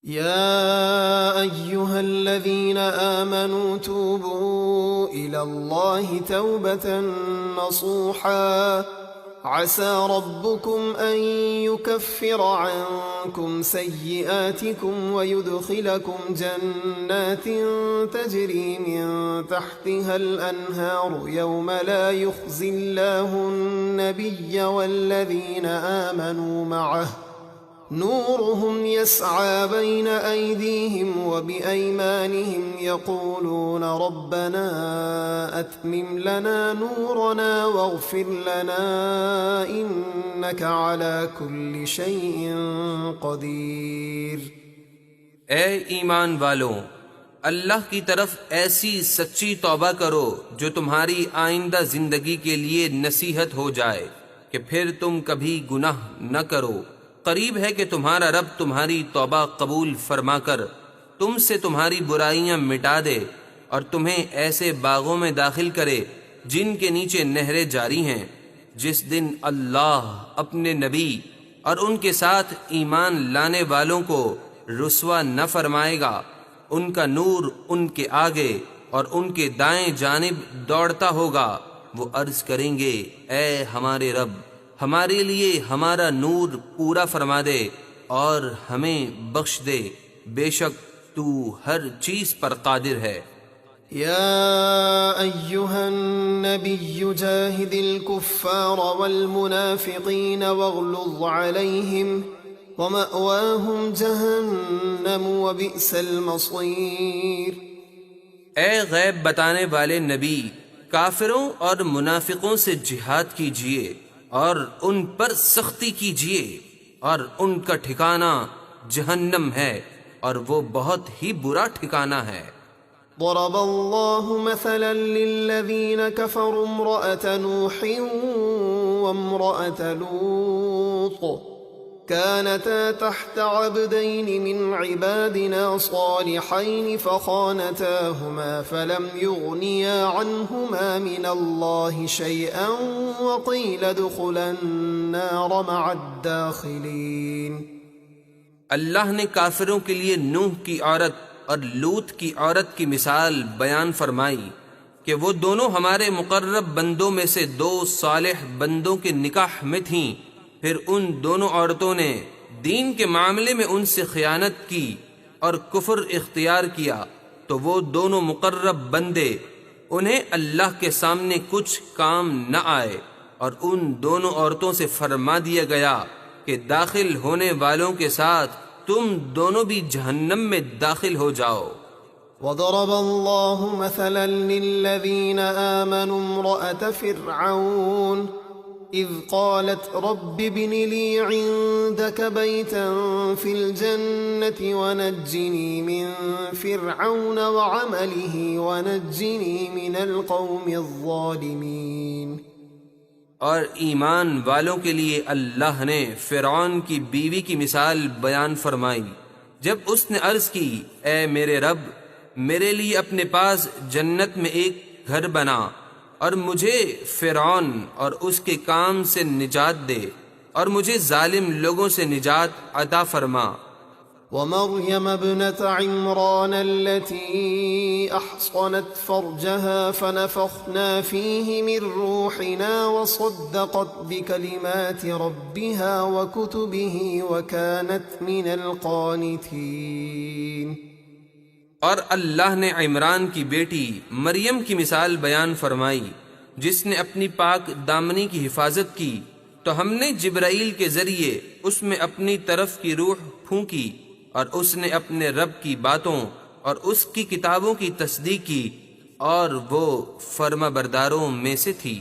يا أيها الذين آمنوا توبوا إلى الله توبة نصوحا عسى ربكم أن يكفر عنكم سيئاتكم ويدخلكم جنات تجري من تحتها الأنهار يوم لا يخزي الله النبي والذين آمنوا معه نورهم يسعى بين أيديهم وبأيمانهم يقولون ربنا أتمم لنا نورنا واغفر لنا إنك على كل شيء قدير۔ اے ایمان والوں، اللہ کی طرف ایسی سچی توبہ کرو جو تمہاری آئندہ زندگی کے لیے نصیحت ہو جائے کہ پھر تم کبھی گناہ نہ کرو۔ قریب ہے کہ تمہارا رب تمہاری توبہ قبول فرما کر تم سے تمہاری برائیاں مٹا دے اور تمہیں ایسے باغوں میں داخل کرے جن کے نیچے نہریں جاری ہیں، جس دن اللہ اپنے نبی اور ان کے ساتھ ایمان لانے والوں کو رسوا نہ فرمائے گا۔ ان کا نور ان کے آگے اور ان کے دائیں جانب دوڑتا ہوگا۔ وہ عرض کریں گے، اے ہمارے رب، ہمارے لیے ہمارا نور پورا فرما دے اور ہمیں بخش دے، بے شک تو ہر چیز پر قادر ہے۔ يا أيها النبي جاهد الكفار والمنافقين واغلظ عليهم ومأواهم جهنم وبئس المصير۔ اے غیب بتانے والے نبی، کافروں اور منافقوں سے جہاد کیجیے اور ان پر سختی کیجیے، اور ان کا ٹھکانہ جہنم ہے اور وہ بہت ہی برا ٹھکانہ ہے۔ ضرب الله مثلا للذين كفروا امرأة نوح وامرأة لوط كانتا تحت عبدين من عبادنا صالحين فخانتاهما فلم يغنيا عنهما من الله شيئا وقيل ادخلا النار مع الداخلين۔ اللہ نے کافروں کے لیے نوح کی عورت اور لوط کی عورت کی مثال بیان فرمائی کہ وہ دونوں ہمارے مقرب بندوں میں سے دو صالح بندوں کے نکاح میں تھیں، پھر ان دونوں عورتوں نے دین کے معاملے میں ان سے خیانت کی اور کفر اختیار کیا، تو وہ دونوں مقرب بندے انہیں اللہ کے سامنے کچھ کام نہ آئے، اور ان دونوں عورتوں سے فرما دیا گیا کہ داخل ہونے والوں کے ساتھ تم دونوں بھی جہنم میں داخل ہو جاؤ۔ وضرب الله مثلا للذين آمنوا امرأة فرعون إذ قالت رب ابن لي عندك بيتا في الجنة ونجني من فرعون وعمله ونجني من القوم الظالمين۔ اور ایمان والوں کے لیے اللہ نے فرعون کی بیوی کی مثال بیان فرمائی جب اس نے عرض کی، اے میرے رب، میرے لیے اپنے پاس جنت میں ایک گھر بنا اور مجھے فرعون اور اس کے کام سے نجات دے اور مجھے ظالم لوگوں سے نجات عطا فرما۔ ومريم ابنة عمران التي أحصنت فرجها فنفخنا فيه من روحنا وصدقت بكلمات ربها وكتبه وكانت من القانتين۔ اور اللہ نے عمران کی بیٹی مریم کی مثال بیان فرمائی جس نے اپنی پاک دامنی کی حفاظت کی، تو ہم نے جبرائیل کے ذریعے اس میں اپنی طرف کی روح پھونکی اور اس نے اپنے رب کی باتوں اور اس کی کتابوں کی تصدیق کی اور وہ فرما برداروں میں سے تھی۔